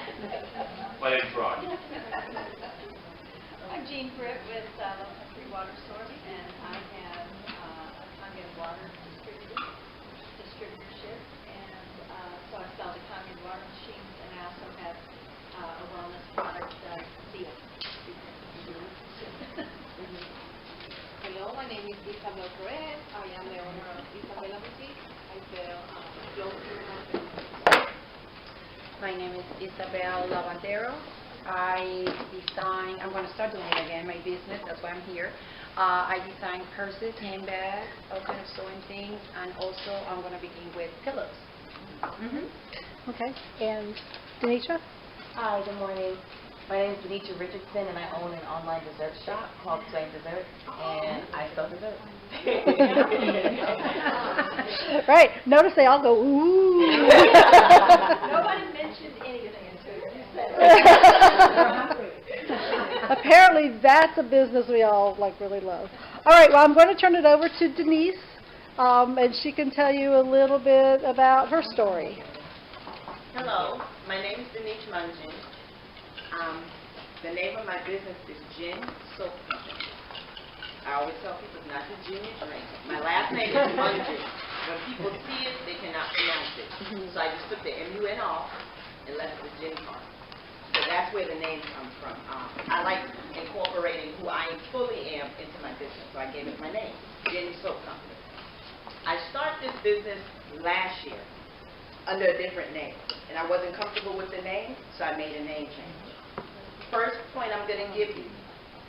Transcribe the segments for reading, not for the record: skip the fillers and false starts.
My name's Ron. I'm Jean Britt with Local Free Water Source, and I have a Kangen water distributorship, and so I sell the Kangen water machines, and I also have a wellness product, Seal. Hello, my name is Isabel Perez. I am the owner of Isabella Boutique. I sell clothing. My name is Isabel Lavandero. I'm going to start doing it again, my business, that's why I'm here. I design purses, handbags, all kind of sewing things, and also I'm going to begin with pillows. Okay, and Denisha? Hi, good morning. My name is Denise Richardson, and I own an online dessert shop called Swain Dessert, and I sell dessert. Right. Notice they all go, ooh. Nobody mentioned anything until you said it. Apparently, that's a business we all really love. All right. Well, I'm going to turn it over to Denise, and she can tell you a little bit about her story. Hello, my name is Denise Mungin. The name of my business is Gin Soap Company. I always tell people not to gin your drink. My last name is Mungin. When people see it, they cannot pronounce it. So I just took the M-U-N off and left the gin part. So that's where the name comes from. I like incorporating who I fully am into my business, so I gave it my name, Gin Soap Company. I started this business last year under a different name, and I wasn't comfortable with the name, so I made a name change. First point I'm going to give you,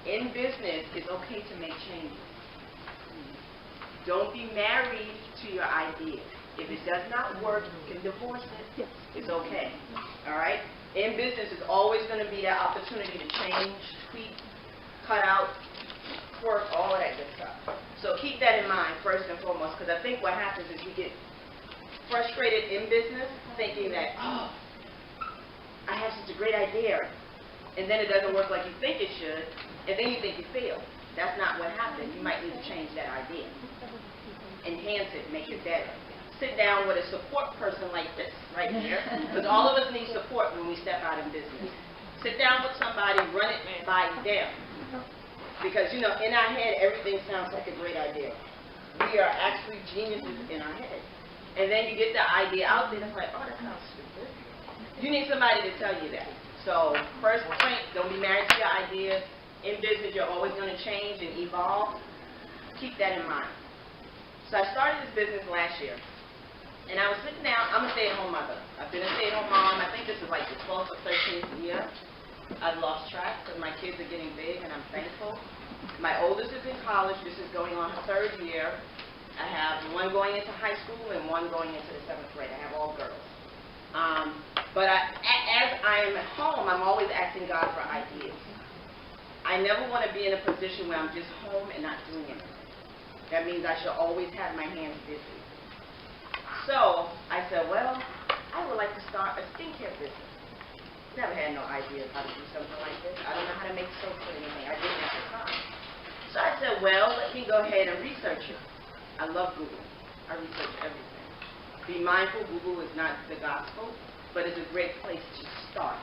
in business, it's okay to make changes. Don't be married to your idea. If it does not work, you can divorce it. It's okay. All right? In business, it's always going to be that opportunity to change, tweak, cut out, quirk, all of that good stuff. So keep that in mind first and foremost, because I think what happens is we get frustrated in business thinking that, oh, I have such a great idea, and then it doesn't work like you think it should, and then you think you failed. That's not what happened. You might need to change that idea. Enhance it, make it better. Sit down with a support person like this right here, because all of us need support when we step out in business. Sit down with somebody, run it by them. Because, in our head, everything sounds like a great idea. We are actually geniuses in our head. And then you get the idea out there, and it's like, oh, that sounds stupid. You need somebody to tell you that. So, first point, don't be married to your ideas. In business, you're always going to change and evolve. Keep that in mind. So I started this business last year. And I was sitting down, I'm a stay-at-home mother. I've been a stay-at-home mom, I think this is like the 12th or 13th year. I've lost track because my kids are getting big and I'm thankful. My oldest is in college, this is going on her 3rd year. I have one going into high school and one going into the 7th grade. I have all girls. But as I am at home, I'm always asking God for ideas. I never want to be in a position where I'm just home and not doing anything. That means I should always have my hands busy. So I said, well, I would like to start a skincare business. Never had no idea of how to do something like this. I don't know how to make soap or anything. I didn't at the time. So I said, well, let me go ahead and research it. I love Google. I research everything. Be mindful, Google is not the gospel, but it's a great place to start.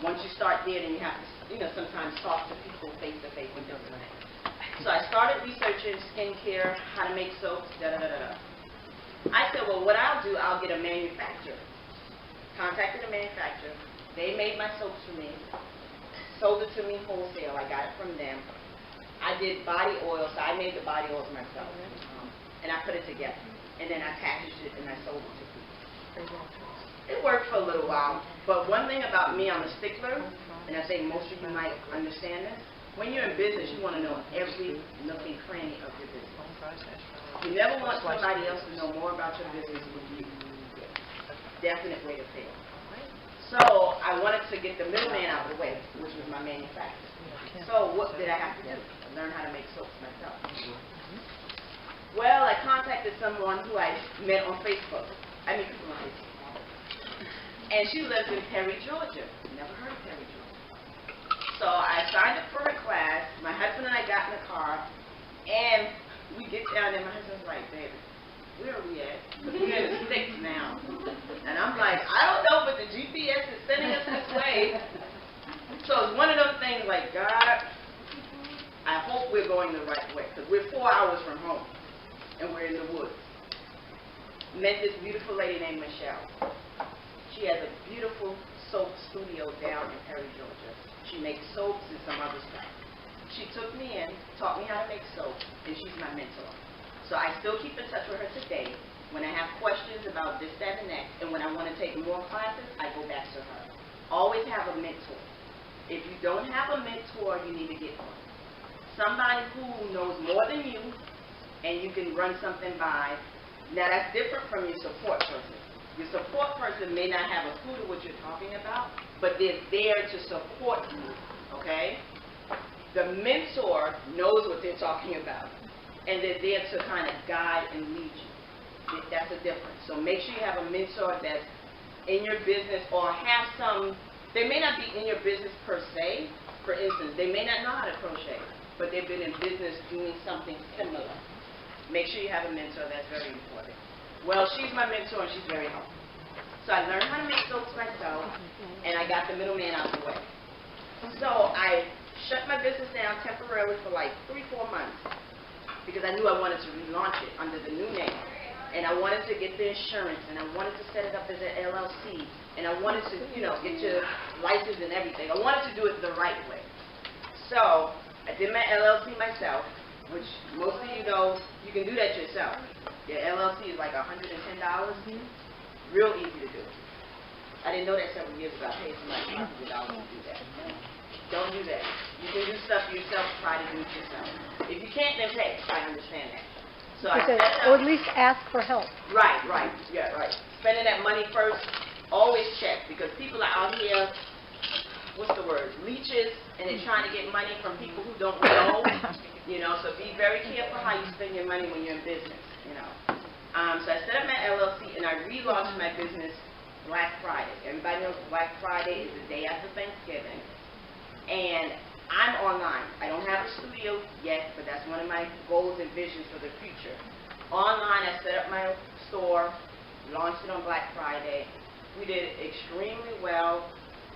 Once you start there, then you have to, sometimes talk to people face-to-face and things like that. So I started researching skincare, how to make soaps, da-da-da-da-da. I said, well, what I'll do, I'll get a manufacturer. Contacted a manufacturer. They made my soaps for me, sold it to me wholesale. I got it from them. I did body oil, so I made the body oils myself. And I put it together. And then I packaged it and I sold it to people. It worked for a little while, but one thing about me, I'm a stickler, and I think most of you might understand this. When you're in business, you want to know every nook and cranny of your business. You never want somebody else to know more about your business than you do. Definite way to fail. So I wanted to get the middleman out of the way, which was my manufacturer. So what did I have to do? Learn how to make soaps myself. Well, I contacted someone who I met on Facebook. I meet people on Facebook. And she lives in Perry, Georgia. Never heard of Perry, Georgia. So I signed up for her class. My husband and I got in the car, and we get down there. My husband's like, baby, where are we at? We're in the 6 now. And I'm like, I don't know, but the GPS is sending us this way. okay? So it's one of those things like, God, I hope we're going the right way, because we're 4 hours from home, and we're in the woods. Met this beautiful lady named Michelle. She has a beautiful soap studio down in Perry, Georgia. She makes soaps and some other stuff. She took me in, taught me how to make soap, and she's my mentor. So I still keep in touch with her today. When I have questions about this, that, and that, and when I want to take more classes, I go back to her. Always have a mentor. If you don't have a mentor, you need to get one. Somebody who knows more than you, and you can run something by. Now, that's different from your support person. Your support person may not have a clue to what you're talking about, but they're there to support you, okay? The mentor knows what they're talking about, and they're there to kind of guide and lead you. That's a difference. So make sure you have a mentor that's in your business or have some, they may not be in your business per se. For instance, they may not know how to crochet, but they've been in business doing something similar. Make sure you have a mentor. That's very important. Well, she's my mentor, and she's very helpful. So I learned how to make soaps myself, and I got the middleman out of the way. So I shut my business down temporarily for like 3-4 months because I knew I wanted to relaunch it under the new name. And I wanted to get the insurance, and I wanted to set it up as an LLC, and I wanted to, you know, get your license and everything. I wanted to do it the right way. So I did my LLC myself, which most of you know you can do that yourself. Your LLC is like $110. Real easy to do. I didn't know that several years ago. I paid somebody $100 to do that. Don't do that. You can do stuff yourself. Try to do it yourself. If you can't, then pay. I understand that. So I set it Or up. at least ask for help. Right. Yeah, right. Spending that money first, always check, because people are out here, what's the word, leeches, and they're trying to get money from people who don't know, you know, so be very careful how you spend your money when you're in business, you know. So I set up my LLC, and I relaunched my business Black Friday. Everybody knows Black Friday is the day after Thanksgiving, and I'm online. I don't have a studio yet, but that's one of my goals and visions for the future. Online, I set up my store, launched it on Black Friday. We did extremely well.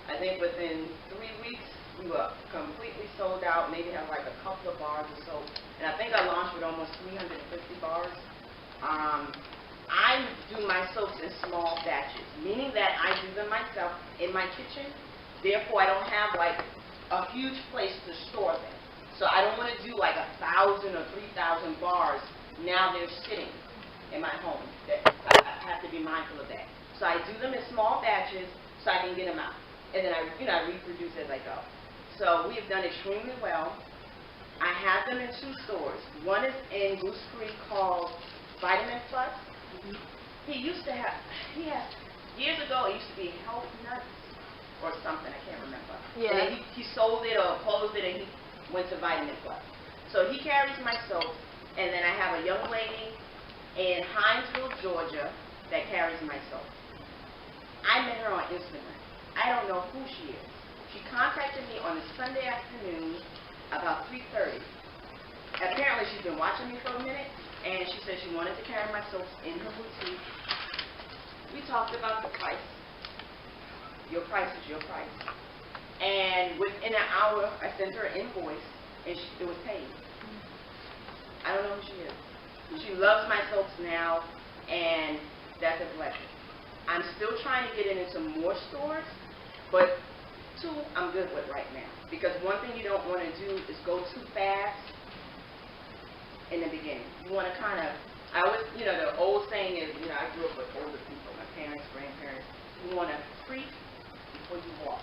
I think within 3 weeks, we were completely sold out, maybe have like a couple of bars or so. And I think I launched with almost 350 bars. I do my soaps in small batches, meaning that I do them myself in my kitchen. Therefore, I don't have like a huge place to store them. So I don't want to do like 1,000 or 3,000 bars. Now they're sitting in my home. I have to be mindful of that. So I do them in small batches so I can get them out. And then I reproduce as I go. So we have done extremely well. I have them in 2 stores. One is in Goose Creek called Vitamin Plus. Years ago, it used to be Health Nuts or something, I can't remember. Yeah. And then he sold it or closed it, and he went to Vitamin Plus. So he carries my soap, and then I have a young lady in Hinesville, Georgia, that carries my soap. I met her on Instagram. I don't know who she is. She contacted me on a Sunday afternoon about 3:30. Apparently, she's been watching me for a minute, and she said she wanted to carry my soaps in her boutique. We talked about the price. Your price is your price. And within an hour, I sent her an invoice, and it was paid. I don't know who she is. She loves my soaps now, and that's a blessing. I'm still trying to get it into more stores, but 2 I'm good with right now. Because one thing you don't want to do is go too fast in the beginning. You want to kind of, I always, the old saying is, I grew up with older people, my parents, grandparents. You want to creep before you walk.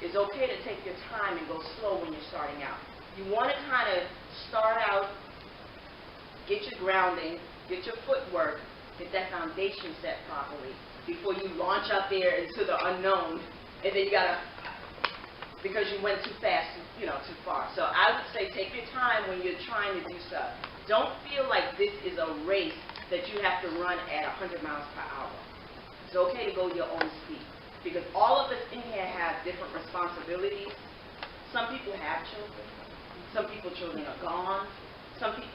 It's okay to take your time and go slow when you're starting out. You want to kind of start out, get your grounding, get your footwork, get that foundation set properly before you launch out there into the unknown, and then you gotta, because you went too fast, too far. So I would say take your time when you're trying to do stuff. Don't feel like this is a race that you have to run at 100 miles per hour. It's okay to go your own speed, because all of us in here have different responsibilities. Some people have children. Some people's children are gone. Some people,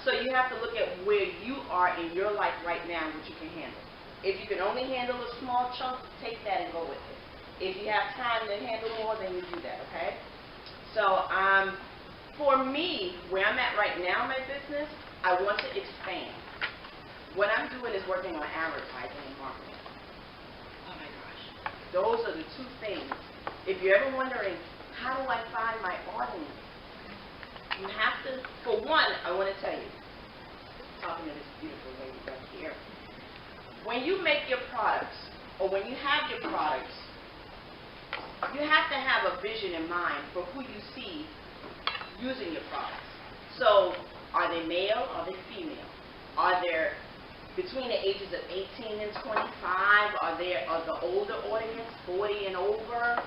so you have to look at where you are in your life right now and what you can handle. If you can only handle a small chunk, take that and go with it. If you have time to handle more, then you do that, okay? So, for me, where I'm at right now in my business, I want to expand. What I'm doing is working on advertising and marketing. Oh my gosh. Those are the two things. If you're ever wondering, how do I find my audience? You have to, for one, I want to tell you, talking to this beautiful lady right here, when you make your products, or when you have your products, you have to have a vision in mind for who you see using your products. So, are they male? Are they female? Are they between the ages of 18 and 25? Are the older audience 40 and over?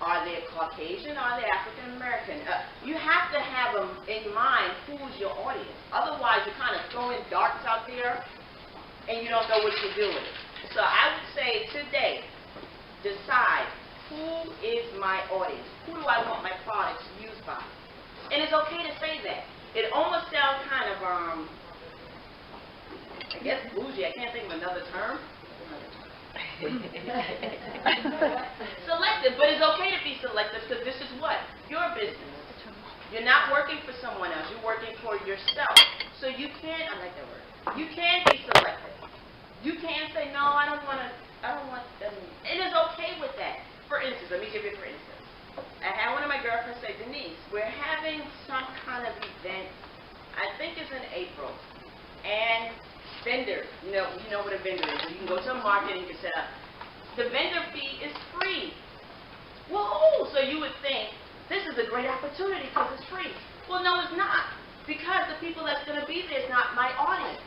Are they Caucasian? Are they African American? You have to have in mind who's your audience. Otherwise, you're kind of throwing darts out there, and you don't know what you're doing. So I would say today, decide who is my audience. Who do I want my products used by? And it's okay to say that. It almost sounds kind of, I guess bougie. I can't think of another term. Selective, but it's okay to be selective because this is what? Your business. You're not working for someone else. You're working for yourself. So you can, I like that word, you can be selective. You can say, no, I don't want them. It is okay with that. For instance, let me give you for instance. I had one of my girlfriends say, Denise, we're having some kind of event, I think it's in April, and vendor, you know what a vendor is. You can go to a market and you can set up. The vendor fee is free. Whoa! So you would think, this is a great opportunity because it's free. Well, no, it's not. Because the people that's going to be there is not my audience.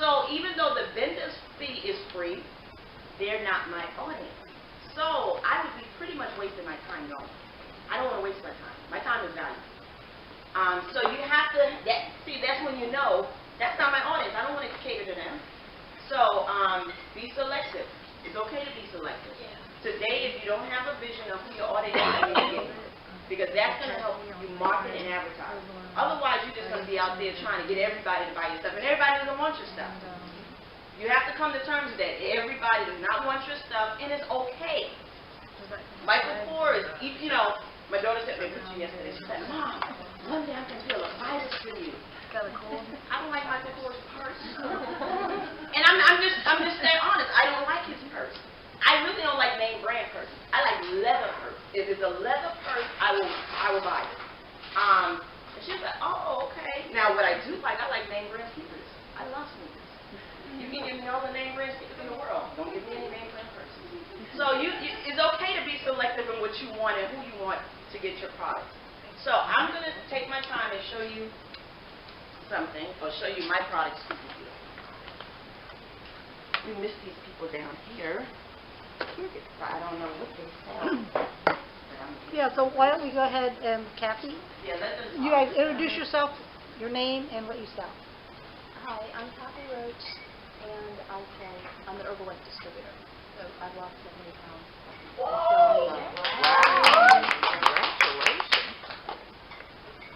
So even though the vendor's fee is free, they're not my audience. So I would be pretty much wasting my time going. I don't want to waste my time. My time is valuable. So you have to, that's when you know, that's not my audience. I don't want to cater to them. So be selective. It's okay to be selective. Yeah. Today, if you don't have a vision of who your audience is, because that's going to help you market and advertise. Otherwise, you're just going to be out there trying to get everybody to buy your stuff, and everybody doesn't want your stuff. You have to come to terms with that. Everybody does not want your stuff, and it's okay. Michael Kors, my daughter sent me a picture yesterday. She said, Mom, one day I can feel a virus for you. I don't like Michael Kors' purse. And I'm just staying honest. I don't like his purse. I really don't like name brand purses. I like leather purse. If it's a leather purse, I will buy it. And she was like, oh, okay. Now what I do like, I like name brand sneakers. I love sneakers. You can give me all the name brand sneakers in the world. Don't give me any name brand purses. So it's okay to be selective in what you want and who you want to get your products. So I'm going to take my time and show you something, or show you my products. We miss these people down here. I don't know what they sell. Yeah, so why don't we go ahead and, Kathy, Yeah, let them you guys introduce yourself, your name, and what you sell. Hi, I'm Kathy Roach, and I'm an Herbalife distributor. So I've lost 70 pounds. Whoa! Congratulations.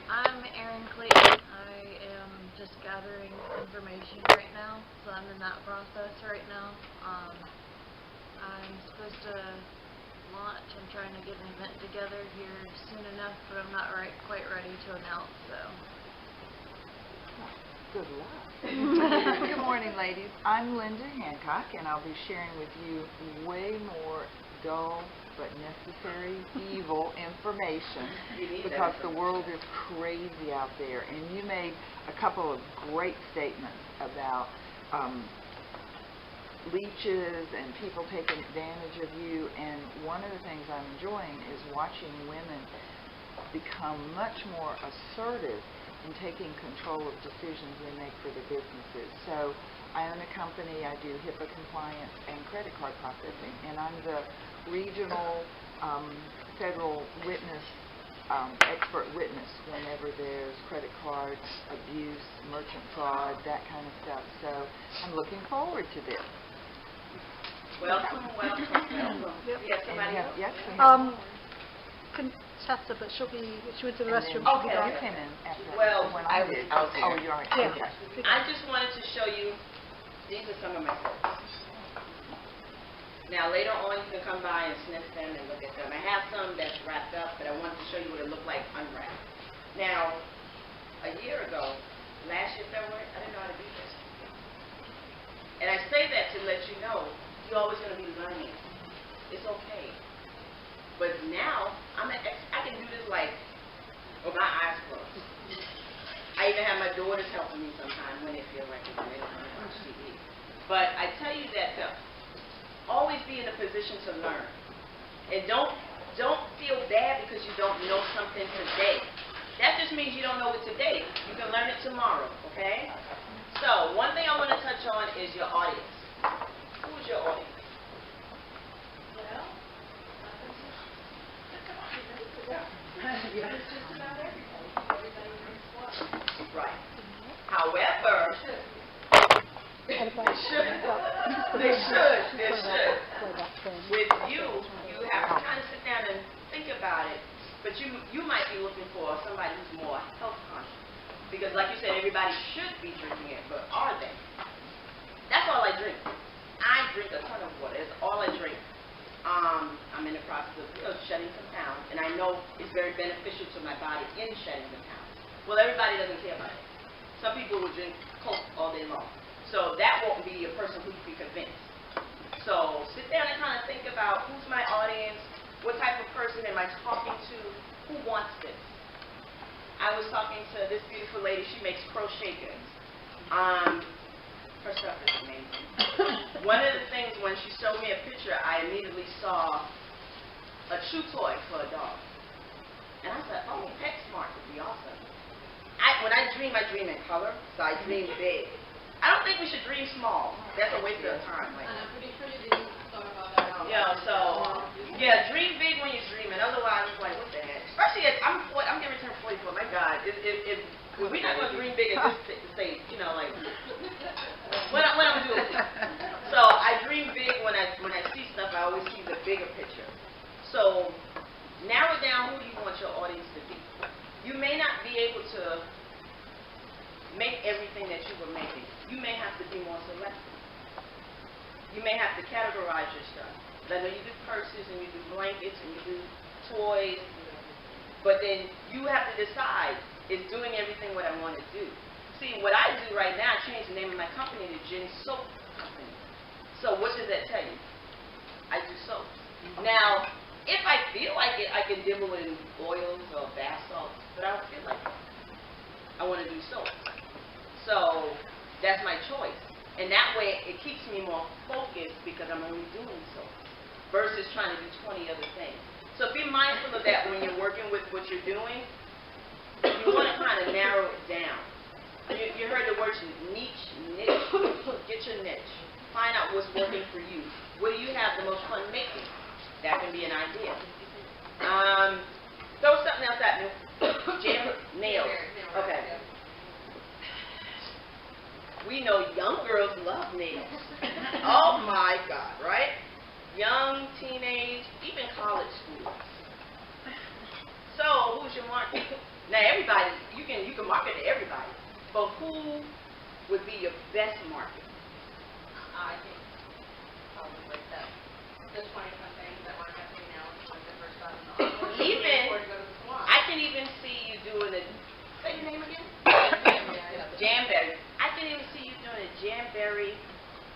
I'm Erin Clayton. I am just gathering information right now, so I'm in that process right now. I'm supposed to launch. I'm trying to get an event together here soon enough, but I'm not quite ready to announce, so. Good luck. Good morning, ladies. I'm Linda Hancock, and I'll be sharing with you way more dull but necessary evil information because the world is crazy out there. And you made a couple of great statements about leeches and people taking advantage of you. And one of the things I'm enjoying is watching women become much more assertive in taking control of decisions they make for their businesses. So I own a company. I do HIPAA compliance and credit card processing, and I'm the regional federal witness, expert witness whenever there's credit card abuse, merchant fraud, that kind of stuff. So I'm looking forward to this. Welcome. Yep. You have somebody else? Yes, we have. Contessa, but she went to the restroom. Okay. You came in after Well, when I I was did. out there. Oh, you're right. Yeah. Okay. I just wanted to show you, these are some of my books. Now, later on, you can come by and sniff them and look at them. I have some that's wrapped up, but I wanted to show you what it looked like unwrapped. Now, a year ago, last year, February, I didn't know how to do this. And I say that to let you know, you're always going to be learning. It's okay. But now, I can do this like with my eyes closed. I even have my daughters helping me sometimes when they feel like it, when they don't want to watch TV. But I tell you that to always be in a position to learn. And don't feel bad because you don't know something today. That just means you don't know it today. You can learn it tomorrow, okay? So, one thing I want to touch on is your audience. Who is your audience? Well, it's just about everybody. Everybody drinks water. Right. However, they should. With you have to kind of sit down and think about it. But you might be looking for somebody who's more health conscious. Because like you said, everybody should be drinking it, but are they? That's all I drink. I drink a ton of water. That's all I drink. I'm in the process of shedding some pounds, and I know it's very beneficial to my body in shedding the pounds. Well, everybody doesn't care about it. Some people will drink Coke all day long. So that won't be a person who can be convinced. So sit down and kind of think about who's my audience, what type of person am I talking to, who wants this. I was talking to this beautiful lady. She makes crochet goods. Her stuff is amazing. One of the things when she showed me a picture, I immediately saw a chew toy for a dog. And I said, oh, PetSmart would be awesome. When I dream in color, so I dream big. I don't think we should dream small. That's a waste of time. Like, And I'm pretty sure you didn't thought about that. Dream big when you're dreaming. Otherwise, it's like, what the heck? Especially I'm getting ready to turn 44. My God, if we're not going to dream big at this stage, like, what I'm doing. So I dream big when I see stuff. I always see the bigger picture. So narrow down who you want your audience to be. You may not be able to make everything that you were making. You may have to be more selective. You may have to categorize your stuff. I know you do purses and you do blankets and you do toys, but then you have to decide, is doing everything what I want to do. See, what I do right now, I changed the name of my company to Jen Soap Company. So what does that tell you? I do soap. Now, if I feel like it, I can dibble in oils or bath salts, but I don't feel like it. I want to do soap. So that's my choice. And that way, it keeps me more focused because I'm only doing soap versus trying to do 20 other things. So be mindful of that when you're working with what you're doing. You want to kind of narrow it down. You heard the words niche. Get your niche. Find out what's working for you. What do you have the most fun making? That can be an idea. Throw something else at me. Jam nails. Okay. We know young girls love nails. Oh my God, right? Young, teenage, even college students. So who's your market? Now everybody, you can market to everybody, but who would be your best market? I think probably like that. The 20-somethings that want to have nails like the first time in the office. Even, Or to go to the salon. I can even see you doing a, say your name again? Jamberry. I can even see you doing a Jamberry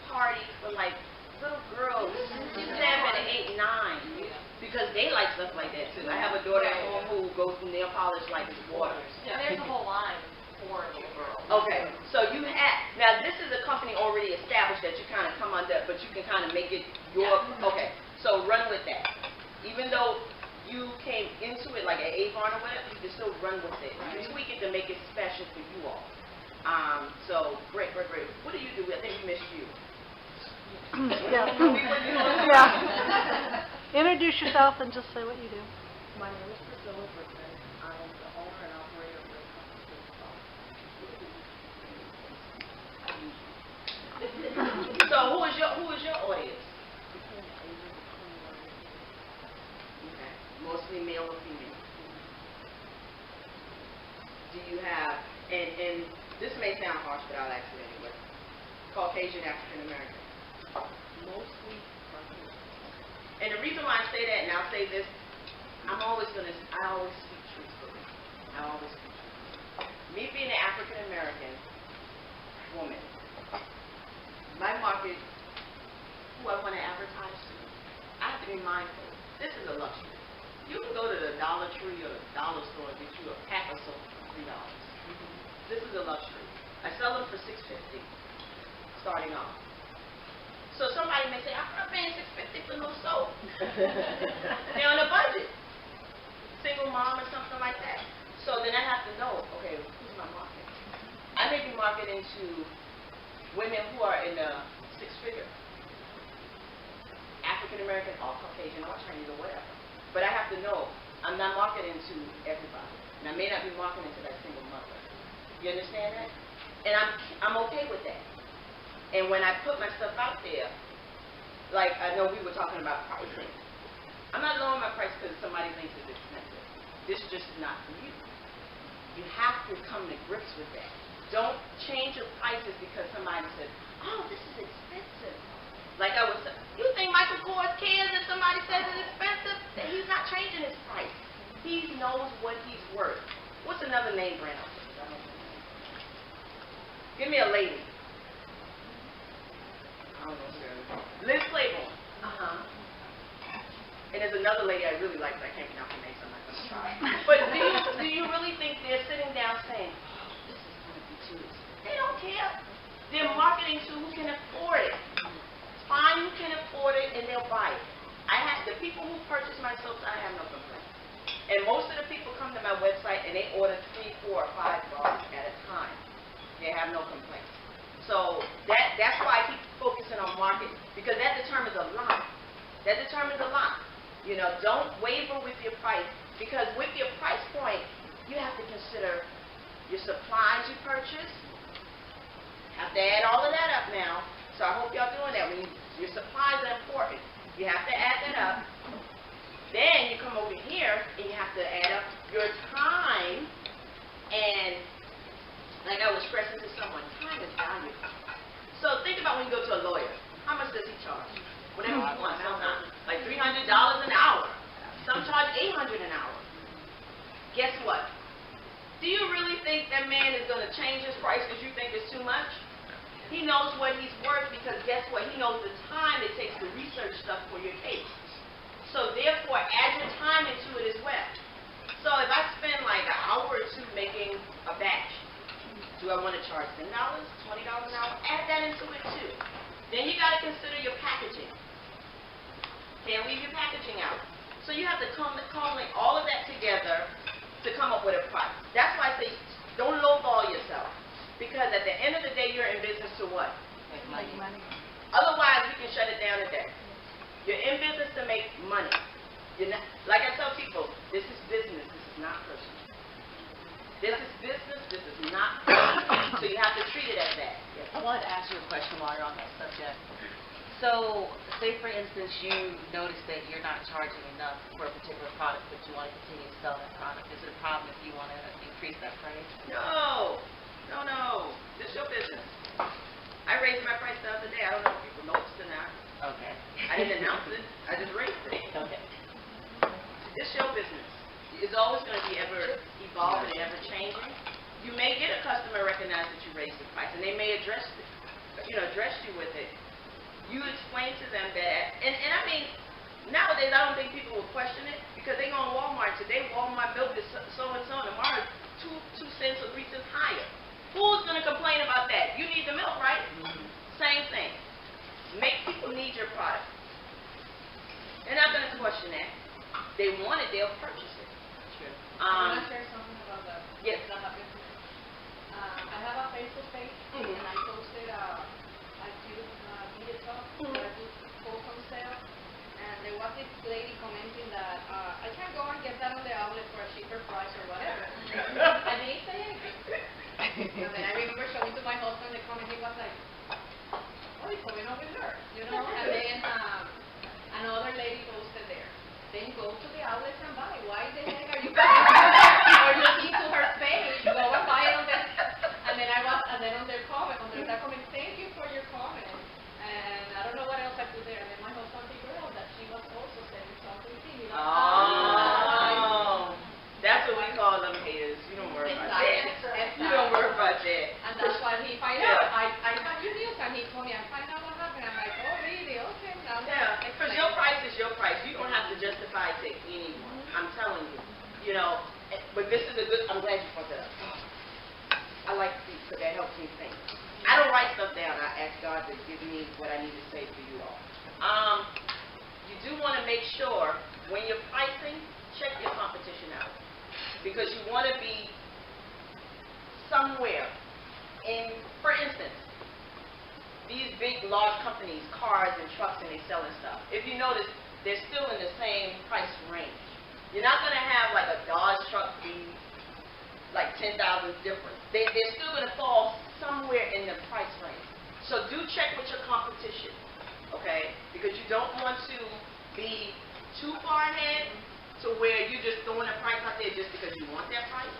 party for like little girls, 7, 8, 9, because they like stuff like that too. I have a daughter at home who goes through nail polish like it's water. And there's a whole line for little girls. Okay, so you have, now this is a company already established that you kind of come under, but you can kind of make it your, okay, so run with that. Even though you came into it like an Avon or whatever, you can still run with it. You can tweak it to make it special for you all. So, great. What do you do? I think we missed you. Yeah. Introduce yourself and just say what you do. My name is Priscilla Brickman. I am the owner and operator of the company. So who is your audience? Okay. Mostly male or female. Do you have, and this may sound harsh, but I'll ask it anyway. Caucasian, African American. Mostly Caucasian. And the reason why I say that, and I'll say this, I always speak truthfully. I always speak truthfully. Me being an African American woman, my market, who I want to advertise to, I have to be mindful. This is a luxury. You can go to the Dollar Tree or the dollar store and get you a pack of soap for $3. This is a luxury. I sell them for $6.50, starting off. So somebody may say, I'm not paying $6.50 for no soap. They're on a budget. Single mom or something like that. So then I have to know, okay, who's my market? I may be marketing to women who are in the six-figure. African American or Caucasian or Chinese or whatever. But I have to know, I'm not marketing to everybody. And I may not be marketing to that single mother. You understand that? And I'm okay with that. And when I put my stuff out there, like I know we were talking about pricing. I'm not lowering my price because somebody thinks it's expensive. This just is not for you. You have to come to grips with that. Don't change your prices because somebody said, oh, this is expensive. Like I was saying, you think Michael Kors cares if somebody says it's expensive? Then he's not changing his price. He knows what he's worth. What's another name brand out there? Give me a lady. I don't know, Sarah. Liz Claiborne. And there's another lady I really like, but I can't pronounce her name, so I'm not going to try. But do you really think they're sitting down saying, oh, this is going to be too expensive? They don't care. They're marketing to who can afford it. Find who can afford it, and they'll buy it. The people who purchase my soaps, I have no complaints. And most of the people come to my website, and they order 3, 4, or 5 bars at a time. They have no complaints. So that's why I keep focusing on marketing, because that determines a lot. That determines a lot. You know, don't waver with your price, because with your price point, you have to consider your supplies you purchase. Have to add all of that up now. So I hope y'all doing that. Your supplies are important. You have to add that up. Then you come over here and you have to add up your time. And like I was stressing to someone, time is valuable. So think about when you go to a lawyer. How much does he charge? Whatever he wants. Sometimes like $300 an hour. Some charge $800 an hour. Guess what? Do you really think that man is going to change his price because you think it's too much? He knows what he's worth because guess what? He knows the time it takes to research stuff for your case. So therefore, add your time into it as well. So if I spend like an hour or two making a batch, do I want to charge $10, $20 an hour? Add that into it too. Then you got to consider your packaging. Can't leave your packaging out. So you have to culminate all of that together to come up with a price. That's why I say don't lowball yourself. Because at the end of the day, you're in business to what? Make money. Otherwise, we can shut it down today. You're in business to make money. You're not, like I tell people, this is business. This is not personal. This is business. This is not personal. So you have to treat it as that. Yes. I wanted to ask you a question while you're on that subject. So, say for instance, you notice that you're not charging enough for a particular product, but you want to continue to sell that product. Is it a problem if you want to increase that price? No. No. This is your business. I raised my price the other day. I don't know if people noticed or not. Okay. I didn't announce it. I just raised it. Okay. It's your business. It's always going to be ever evolving and ever changing. You may get a customer recognize that you raised the price, and they may address you with it. You explain to them that, and I mean, nowadays I don't think people will question it because they go on Walmart today. Walmart milk is so and so, and tomorrow 2 cents or 3 cents higher. Who's going to complain about that? You need the milk, right? Same thing. Make people need your product. They're not going to question that. They want it, they'll purchase it. True. I want to share something about that. Yes. I have a Facebook page, and I posted a few media talk that I do post on sale. And there was this lady commenting that I can go and get that on the outlet for a cheaper price or whatever. I didn't say anything. And then I remember showing to my husband the comment. He was like, "What is going on with her?" You know. And then another lady posted there. Then go to the outlets and buy. Why the heck are you buying? Or looking to her page, go and buy it on this. And then on their comment, thank you for your comment. And I don't know what else I put there. And then my husband figured out that she was also I'm telling you. You know, but this is a good, I'm glad you brought that up. I like to speak, because that helps me think. I don't write stuff down. I ask God to give me what I need to say for you all. You do want to make sure when you're pricing, check your competition out. Because you want to be somewhere in, for instance, these big, large companies, cars and trucks, and they selling stuff. If you notice, they're still in the same price range. You're not going to have like a Dodge truck be like 10,000 different. They're still going to fall somewhere in the price range. So do check with your competition, okay? Because you don't want to be too far ahead to where you're just throwing a price out there just because you want that price,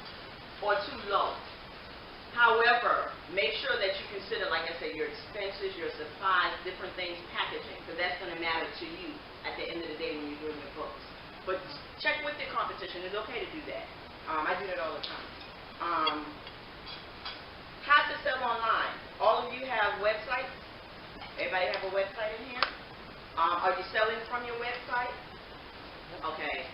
or too low. However, make sure that you consider, like I said, your expenses, your supplies, different things, packaging, because that's going to matter to you at the end of the day when you're doing your books. But check with your competition. It's okay to do that. I do that all the time. How to sell online. All of you have websites. Everybody have a website in here? Are you selling from your website? Okay.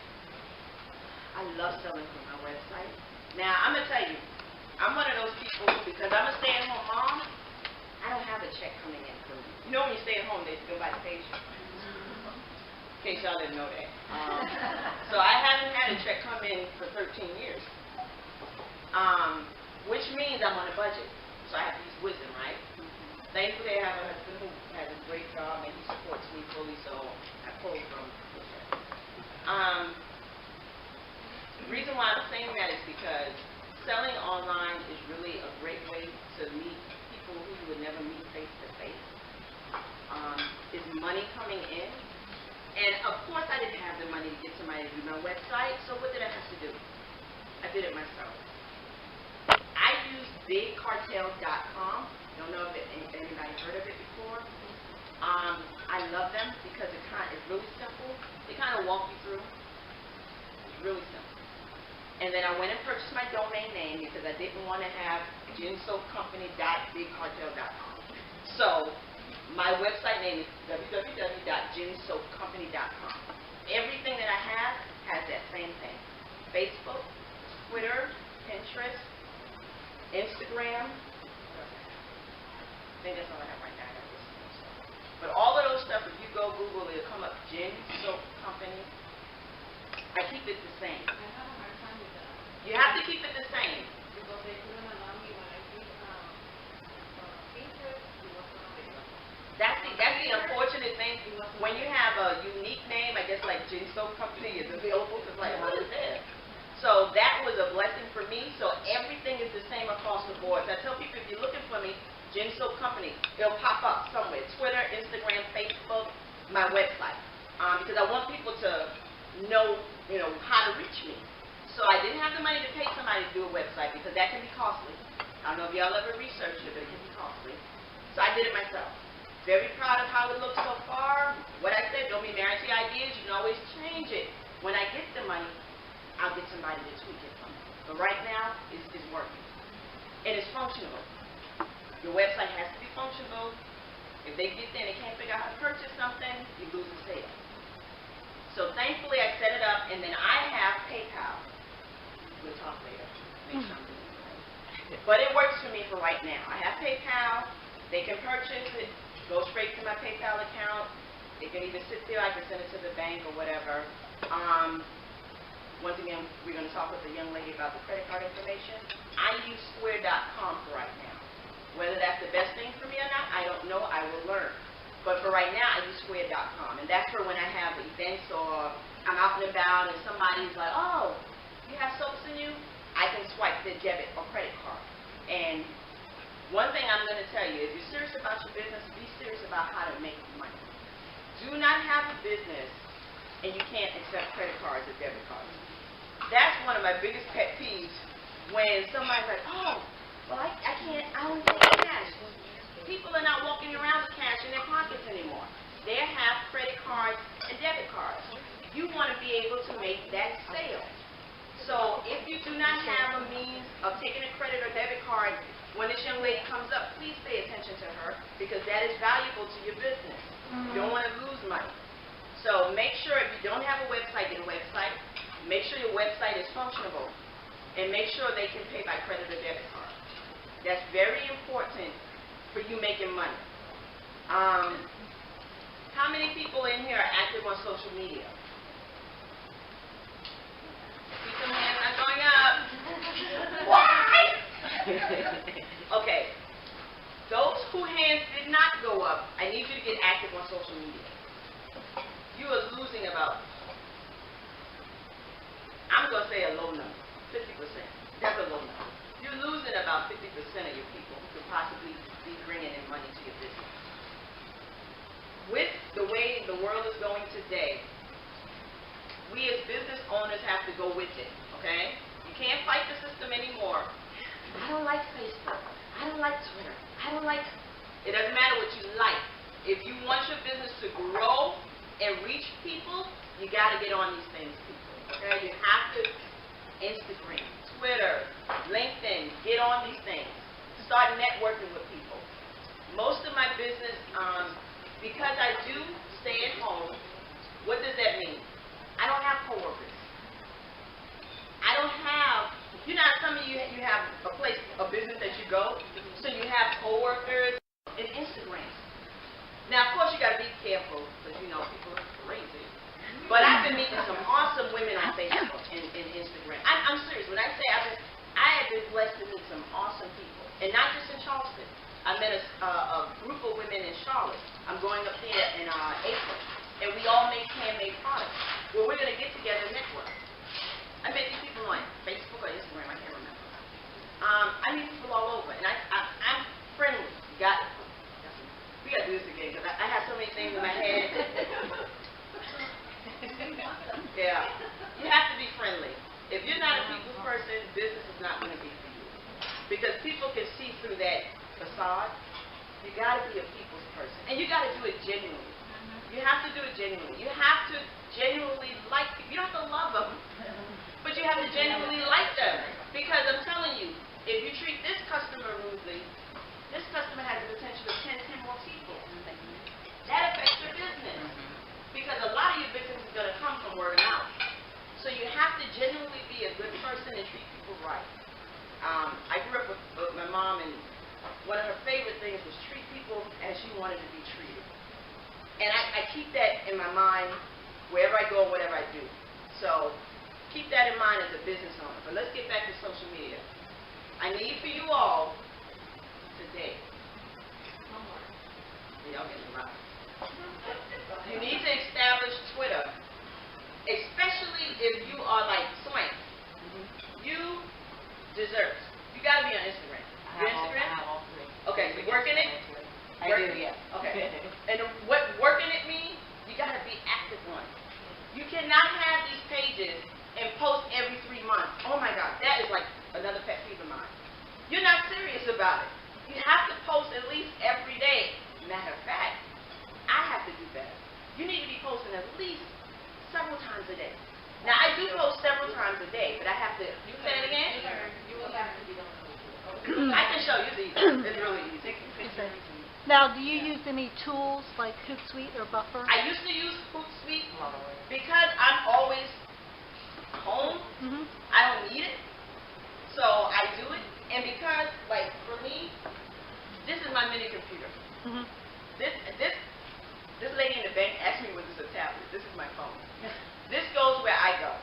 I love selling from my website. Now, I'm going to tell you, I'm one of those people who, because I'm a stay-at-home mom, I don't have a check coming in from me. You know when you stay at home, they go by the paycheck. In case y'all didn't know that. So I haven't had a check come in for 13 years. Which means I'm on a budget. So I have to use wisdom, right? Thankfully, I have a husband who has a great job and he supports me fully, so I pull from the check. The reason why I'm saying that is because selling online is really a great way to meet people who you would never meet face to face. Is money coming in? And of course I didn't have the money to get somebody to do my website, so what did I have to do? I did it myself. I used bigcartel.com. Don't know if anybody heard of it before. I love them because it's really simple. They kind of walk you through. It's really simple. And then I went and purchased my domain name because I didn't want to have ginsoapcompany.bigcartel.com. So my website name is www.ginsoapcompany.com. Everything that I have has that same thing. Facebook, Twitter, Pinterest, Instagram. I think that's all I have right now. But all of those stuff, if you go Google, it'll come up Gin Soap Company. I keep it the same. You have to keep it the same. That's the unfortunate thing. When you have a unique name, I guess like Gin Soap Company is available, because like, what is this? So that was a blessing for me. So everything is the same across the board. So I tell people, if you're looking for me, Gin Soap Company, it'll pop up somewhere. Twitter, Instagram, Facebook, my website. Because I want people to know, how to reach me. So I didn't have the money to pay somebody to do a website because that can be costly. I don't know if y'all ever researched it, but it can be costly. So I did it myself. Very proud of how it looks so far. What I said, don't be married to ideas. You can always change it. When I get the money, I'll get somebody to tweak it from me. But right now, it's working. And it's functional. Your website has to be functional. If they get there and they can't figure out how to purchase something, you lose the sale. So thankfully, I set it up, and then I have PayPal. We'll talk later. Make sure I'm doing it right. But it works for me for right now. I have PayPal. They can purchase it, go straight to my PayPal account. They can either sit there, I can send it to the bank or whatever. Once again, we're going to talk with the young lady about the credit card information. I use Square.com for right now. Whether that's the best thing for me or not, I don't know. I will learn. But for right now, I use Square.com. And that's for when I have events or I'm out and about and somebody's like, oh, you have soaps in you? I can swipe the debit or credit card. And one thing I'm going to tell you, if you're serious about your business, be serious about how to make money. Do not have a business and you can't accept credit cards or debit cards. That's one of my biggest pet peeves when somebody's like, oh, well, I don't take cash. People are not walking around with cash in their pockets anymore. They have credit cards and debit cards. You want to be able to make that sale. So if you do not have a means of taking a credit or debit card, when this young lady comes up, please pay attention to her because that is valuable to your business. You don't want to lose money. So make sure if you don't have a website, get a website. Make sure your website is functionable. And make sure they can pay by credit or debit card. That's very important for you making money. How many people in here are active on social media? See some hands not going up. Why? Okay. Those whose hands did not go up, I need you to get active on social media. You are losing about, I'm going to say a low number, 50%. That's a low number. You're losing about 50% of your people who could possibly be bringing in money to your business. With the way the world is going today, we as business owners have to go with it, okay? You can't fight the system anymore. I don't like Facebook. I don't like Twitter. I don't like... It doesn't matter what you like. If you want your business to grow and reach people, you got to get on these things, people, okay? You have to Instagram, Twitter, LinkedIn, get on these things. Start networking with people. Most of my business, because I do stay at home, what does that mean? I don't have coworkers. I don't have, you know, some of you have a business that you go, so you have coworkers and Instagram. Now, of course, you got to be careful because, you know, people are crazy. But I've been meeting some awesome women on Facebook and Instagram. I'm serious. When I say I have been blessed to meet some awesome people, and not just in Charleston. I met a group of women in Charlotte. I'm going up there in April, and we all make handmade products. Well, we're going to get together and network. I met these people on Facebook or Instagram. I can't remember. I meet people all over, and I'm friendly. We got to do this again because I have so many things in my head. Yeah, you have to be friendly. If you're not a people's person, business is not going to be for you. Because people can see through that facade. You got to be a people's person. And you got to do it genuinely. You have to do it genuinely. You have to genuinely like people. You don't have to love them, but you have to genuinely like them. Because I'm telling you, if you treat this customer rudely, this customer has the potential to 10 more people. That affects your business. Because a lot of your business is going to come from word of mouth. So you have to genuinely be a good person and treat people right. I grew up with my mom, and one of her favorite things was treat people as you wanted to be treated. And I keep that in my mind wherever I go, whatever I do. So keep that in mind as a business owner. But let's get back to social media. I need for you all today. Y'all getting right. You need to establish Twitter, especially if you are like Swank. You desserts. You got to be on Instagram. Your Instagram? I have all three. Okay, so working it? I do, yeah. Okay. And what working it means, you got to be active on it. You cannot have these pages and post every 3 months. Oh my God, that is like another pet peeve of mine. You're not serious about it. You have to post at least every day. Matter of fact, I have to do better. You need to be posting at least several times a day. Now, I do post several times a day, but I have to, you say it again? You will have to be on I can show you these. It's really easy. Now, do you use any tools like Hootsuite or Buffer? I used to use Hootsuite because I'm always home. I don't need it. So I do it. And because, like, for me, this is my mini computer. This lady in the bank asked me, was this a tablet? This is my phone. This goes where I go.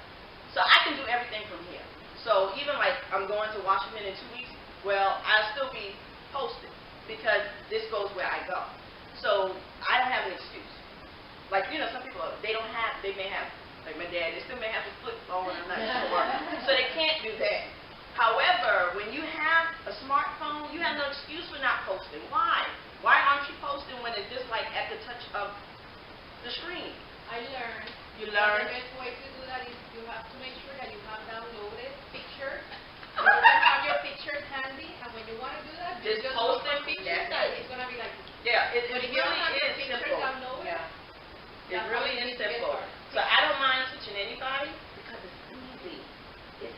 So I can do everything from here. So even like I'm going to Washington in 2 weeks, well, I'll still be posted because this goes where I go. So I don't have an excuse. Like, you know, some people, they may have, like my dad, they still may have a flip phone, I'm not sure. So they can't do that. However, when you have a smartphone, you have no excuse for not posting. Why? Why aren't you posting when it's just like at the touch of the screen? I learned. You learn. The best way to do that is you have to make sure that you have downloaded pictures. You have your pictures handy, and when you want to do that, you Just just post post them. pictures That's that it. it's going to be like this. Yeah, it But if you don't really have your is pictures simple. downloaded, It that's really how you is need to get simple. started. So I don't mind switching anybody because it's easy.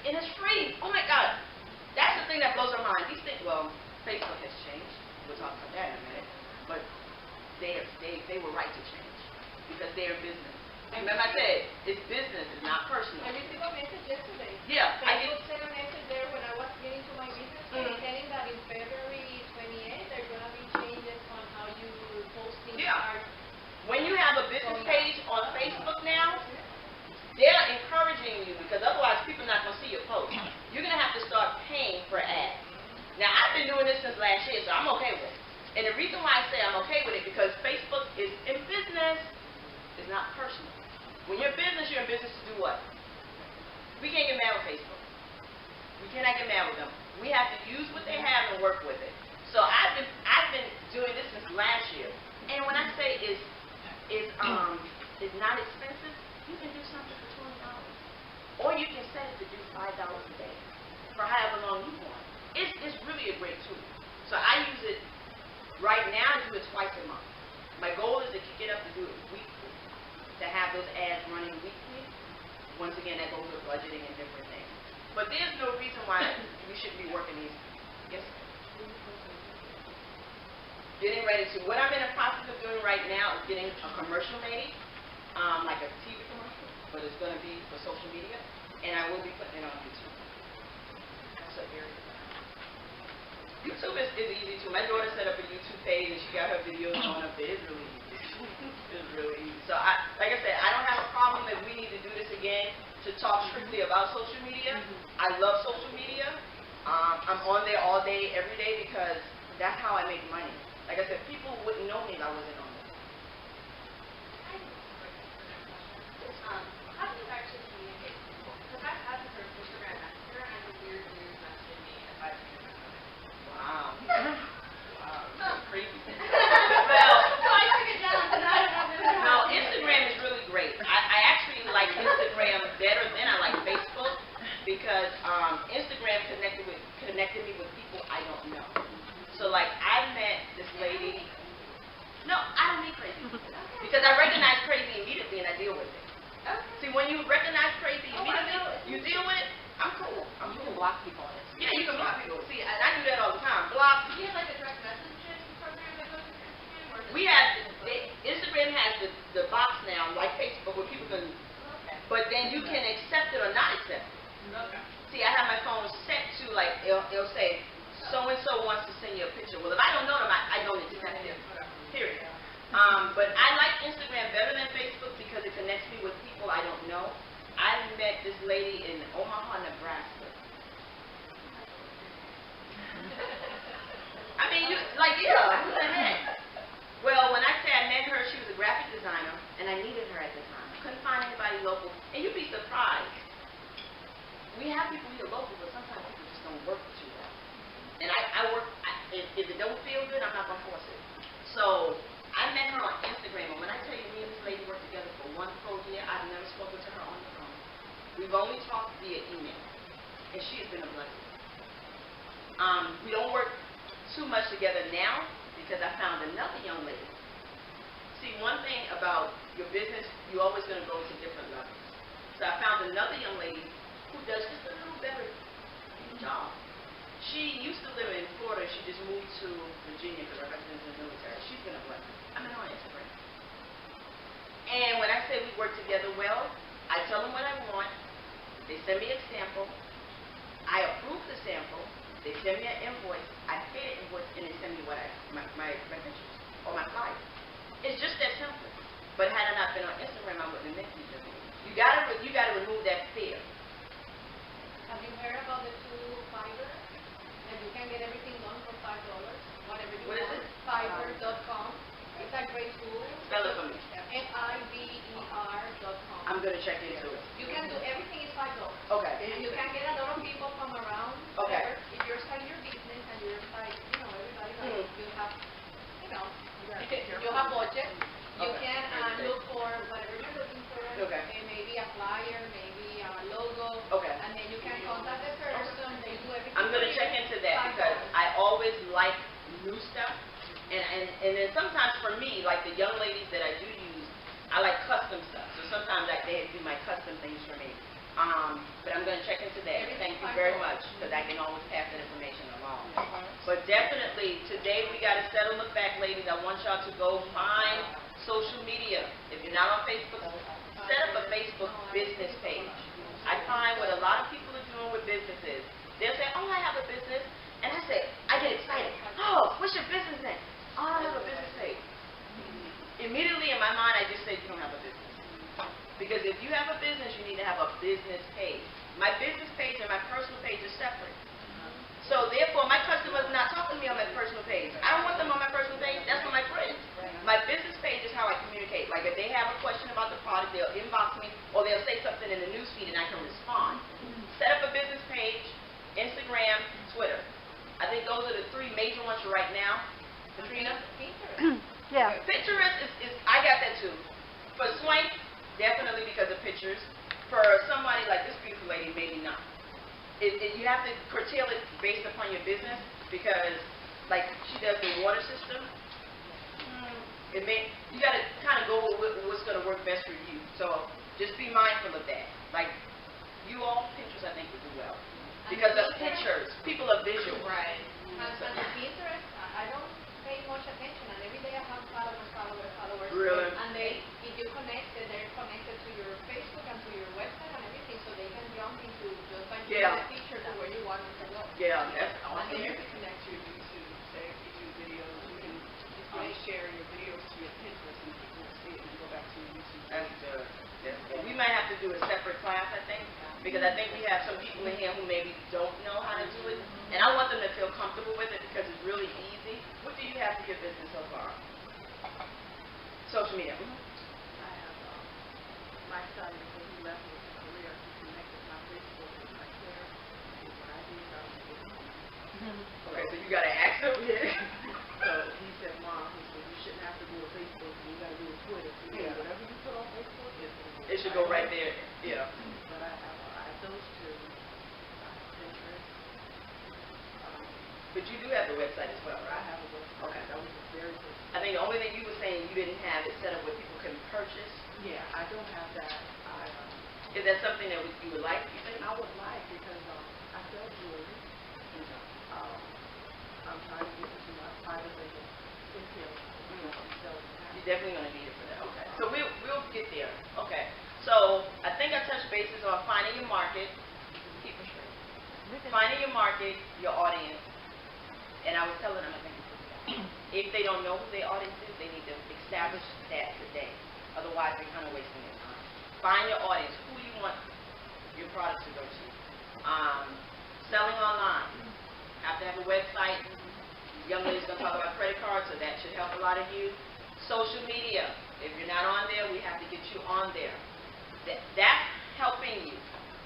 And it's free. Oh my God. That's the thing that blows our mind. These things, well, Facebook has changed. We'll talk about that in a minute. But they were right to change because they're business. Remember I said, it's business, it's not personal. I received a message yesterday. Yeah, I Facebook get. sent a message there when I was getting to my business page, telling that in February 28th, there's going to be changes on how you posting Yeah. are. When you have a business page on Facebook now, they're encouraging you because otherwise people are not going to see your post. You're going to have to start paying for ads. Now, I've been doing this since last year, so I'm okay with it. And the reason why I say I'm okay with it because Facebook is in business, it's not personal. When you're in business to do what? We can't get mad with Facebook. We cannot get mad with them. We have to use what they have and work with it. So I've been doing this since last year. And when I say it's not expensive, you can do something for $20. Or you can set it to do $5 a day for however long you want. It's really a great tool. So I use it right now, I do it twice a month. My goal is to kick it up to do it weekly, to have those ads running weekly. Once again, that goes with budgeting and different things. But there's no reason why we shouldn't be working these. Yes? Getting ready to, what I'm in the process of doing right now is getting a commercial made, like a TV commercial, but it's going to be for social media, and I will be putting it on YouTube. That's an area. YouTube is easy too. My daughter set up a YouTube page and she got her videos going up there. It's really easy. It's really easy. So like I said, I don't have a problem if we need to do this again to talk strictly about social media. I love social media. I'm on there all day, every day because that's how I make money. Like I said, people wouldn't know me if I wasn't on there. How do you actually communicate with people? Because I've had the first Instagram messenger and the weird messaging me if I Wow. Wow. That's crazy. Well, so I took it down because I don't know. No, Instagram is really great. I actually like Instagram better than I like Facebook because Instagram connected me with people I don't know. So like I met this lady. No, I don't mean crazy because I recognize crazy immediately and I deal with it. See, when you recognize crazy immediately, you deal with it. I'm cool. You can block people on it. Yeah, you can block people. See, I do that all the time. Block. Do you have like a direct messaging program that goes with Instagram? Or We have Instagram has the box now, like Facebook, where people can. But then you can accept it or not accept it. Okay. See, I have my phone set to like it'll say so and so wants to send you a picture. Well, if I don't know them, I don't accept it. Period. But I like Instagram better than Facebook because it connects me with people I don't know. I met this lady in Omaha, Nebraska. I mean, who the heck? Well, when I say I met her, she was a graphic designer, and I needed her at the time. I couldn't find anybody local, and you'd be surprised. We have people here local, but sometimes people just don't work with you well. And if it don't feel good, I'm not going to force it. So I met her on Instagram, and when I tell you me and this lady worked together for 1 full year, I've never spoken to her on the phone. We've only talked via email, and she has been a blessing. We don't work too much together now because I found another young lady. See, one thing about your business, you're always going to go to different levels. So I found another young lady who does just a little better job. She used to live in Florida. She just moved to Virginia because her husband's in the military. She's been a blessing. I'm on Instagram. And when I say we work together well, I tell them what I want. They send me a sample. I approve the sample. They send me an invoice. I pay the invoice, and they send me what my pictures or my flyer. It's just that simple. But had I not been on Instagram, I wouldn't have met you. You gotta remove that fear. Have you heard about the tool Fiverr? And you can get everything done for $5, whatever you What is want. it? Fiverr.com. It's a great tool. Spell it for me. Fiverr.com. I'm gonna check into it. You can do everything is $5. Okay. And you can get a lot of people from around. Okay. Wherever. If you're starting your business and you're like, everybody like you have, you have budget. You Okay. can look for whatever you're looking for. Okay. And maybe a flyer, maybe a logo. Okay. And then you can contact the person. They do everything. I'm gonna for check you. into that because I always like new stuff. And then sometimes for me, like the young ladies that I do use, I like custom stuff. So sometimes they do my custom things for me. But I'm going to check into that. Thank you very much because I can always pass that information along. But definitely, today we got to settle the fact, ladies. I want y'all to go find social media. If you're not on Facebook, set up a Facebook business page. I find what a lot of people are doing with businesses, they'll say, oh, I have a business, and I say, I get excited. Oh, what's your business name? Oh, I have a business page. Immediately in my mind, I just say, you don't have a business. Because if you have a business, you need to have a business page. My business page and my personal page are separate. So therefore, my customers are not talking to me on my personal page. I don't want them on my personal page. That's for my friends. My business page is how I communicate. Like if they have a question about the product, they'll inbox me or they'll say something in the newsfeed and I can respond. Set up a business page, Instagram, Twitter. I think those are the three major ones for right now. Katrina? Yeah. Pinterest is I got that too. For Swank, definitely because of pictures. For somebody like this beautiful lady, maybe not. You have to curtail it based upon your business because, like, she does the water system. You got to kind of go with what's going to work best for you. So just be mindful of that. Like, you all, Pinterest, I think, would do well because of pictures. People are visual. Right. And Pinterest, I don't pay much attention, and every day I have followers. Really? And if you connect, they're connected to your Facebook and to your website and everything, so they can jump into just like Yeah. the picture to where you want them to go. Yeah, that's And awesome. then You can connect your YouTube, say if you do videos, you can share your videos to your Pinterest and people will see it and go back to your YouTube. That's good. That's good. We might have to do a separate class, I think, because I think we have some people in here who maybe don't know how to do it, and I want them to feel comfortable with it because it's really easy. What do you have for your business so far? Social media. I have my son, before he left his career, he connected my Facebook with my care. And what I did, I was with him. Okay, so you got to ask them. So he said, Mom, he said, you shouldn't have to do a Facebook, you got to do a Twitter. He said, whatever you put on Facebook, It should go right there. Yeah. But I have those two. Pinterest. But you do have the website as well, I right? have a website. Okay. That was very good. I think the only thing you were saying you didn't have it set up where people can purchase. Yeah, I don't have that. Is that something that you would like, you think? I would like because I sell jewelry. I'm trying to get into my private label skincare. You're definitely going to need it for that. Okay. So we'll get there. Okay. So I think I touched bases on finding your market. Keep it straight. Finding your market, your audience. And I was telling them, I think, if they don't know who their audience is, they need to establish that today. Otherwise, they're kind of wasting their time. Find your audience. Who you want your products to go to. Selling online. Have to have a website. Young lady's going to talk about credit cards, so that should help a lot of you. Social media. If you're not on there, we have to get you on there. That's helping you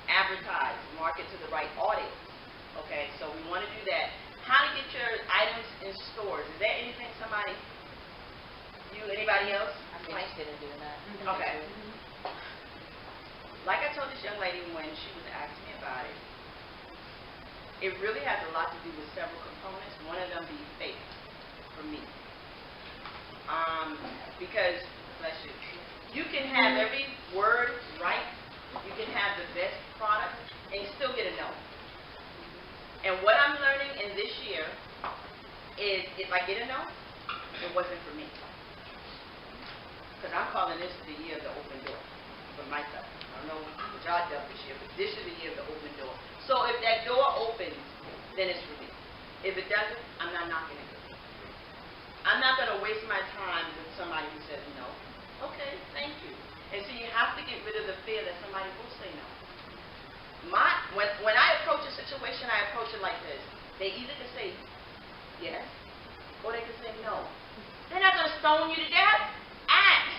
advertise, market to the right audience. Okay, so we want to do that. How to get your items in stores. Is there anything anybody else? I'm interested in doing that. Okay. Like I told this young lady when she was asking me about it, it really has a lot to do with several components. One of them being faith for me. Because, bless you, you can have every word right, you can have the best product, and you still get a no. And what I'm learning in this year is if I get a no, it wasn't for me. Because I'm calling this the year of the open door for myself. I don't know what y'all done this year, but this is the year of the open door. So if that door opens, then it's for me. If it doesn't, I'm not knocking it. I'm not going to waste my time with somebody who says no. Okay, thank you. And so you have to get rid of the fear that somebody will say no. When I approach a situation, I approach it like this. They either can say yes, or they can say no. They're not going to stone you to death. Ask.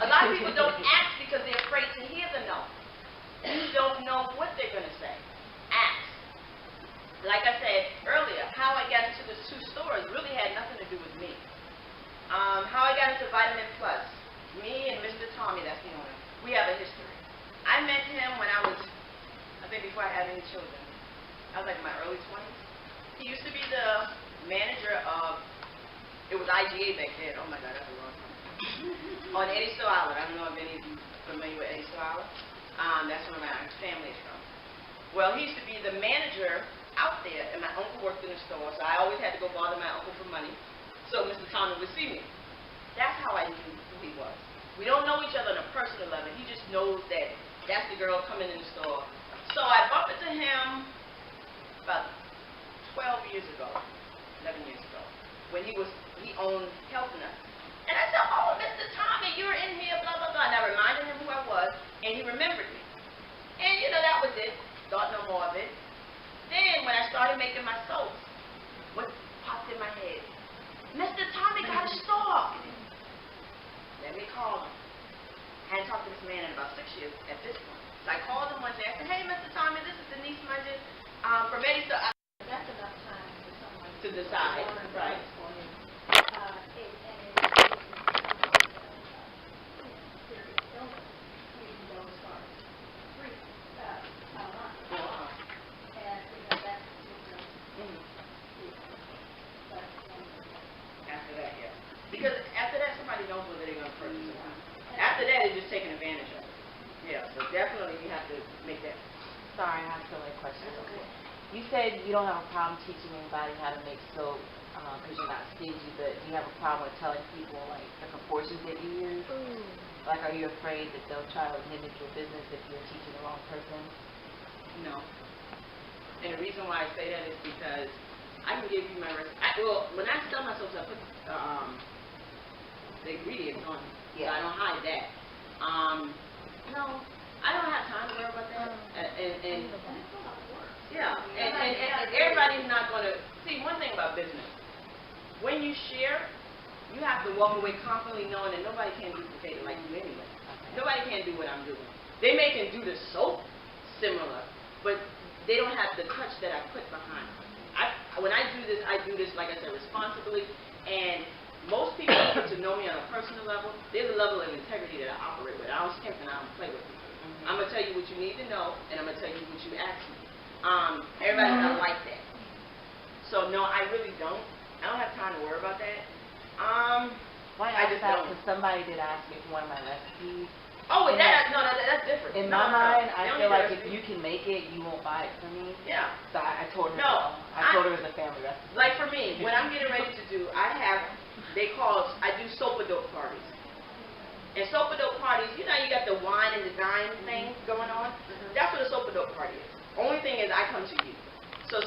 A lot of people don't ask because they're afraid to hear the no. You don't know what they're going to say. Ask. Like I said earlier, how I got into the 2 stores really had nothing to do with me. How I got into Vitamin Plus, me and Mr. Tommy, that's the owner, we have a history. I met him when I was, I think before I had any children. I was like in my early 20s. He used to be the manager of, it was IGA back then. Oh my God, that's a long time. On Eddie Stowe Island. I don't know if any of you are familiar with Eddie Stowe Island. That's where my family is from. Well, he used to be the manager out there, and my uncle worked in the store, so I always had to go bother my uncle for money, so Mr. Tommy would see me. That's how I knew who he was. We don't know each other on a personal level. He just knows that that's the girl coming in the store. So I bumped into him about 12 years ago, 11 years ago, when he owned Health Nuts. And I said, oh, Mr. Tommy, you're in here, blah, blah, blah. And I reminded him who I was, and he remembered me. And, you know, that was it. Thought no more of it. Then, when I started making my soaps, what popped in my head? Mr. Tommy got a store. Let me call him. I hadn't talked to this man in about 6 years at this point. So I called him one day. I said, hey, Mr. Tommy, this is Denise Mungin from Eddie Store. That's enough time for someone To decide, right. After that, yeah. Because after that, somebody knows whether they're going to purchase or not. After that, it's just taking advantage of it. Yeah, so definitely you have to make that. Sorry, I have so many questions. You said you don't have a problem teaching anybody how to make soap because you're not stingy, but do you have a problem with telling people, like, the proportions that you use? Like, are you afraid that they'll try to mimic your business if you're teaching the wrong person? No. And the reason why I say that is because I can give you my recipe. Well, when I sell my soaps, I put the ingredients on it. Yeah. So I don't hide that. No, I don't have time to worry about that. Yeah, and everybody's not going to... See, one thing about business, when you share, you have to walk away confidently knowing that nobody can duplicate it like you anyway. Nobody can do what I'm doing. They may can do the soap similar, but they don't have the touch that I put behind it. When I do this, like I said, responsibly, and most people get to know me on a personal level. There's a level of integrity that I operate with. I don't skimp and I don't play with people. I'm going to tell you what you need to know, and I'm going to tell you what you ask me. Everybody's not like that. So, no, I really don't. I don't have time to worry about that. Why I just that? Because somebody did ask me for one of my recipes. Oh, that's different. In my mind, I feel like if you can make it, you won't buy it from me. Yeah. So I told her no. I told her it was a family recipe. Like for me, when I'm getting ready to do, I do soap-a-dope parties. And soap-a-dope parties, you know, you got the wine and the dine thing going on. That's what a soap-a-dope party is. Only thing is I come to you. So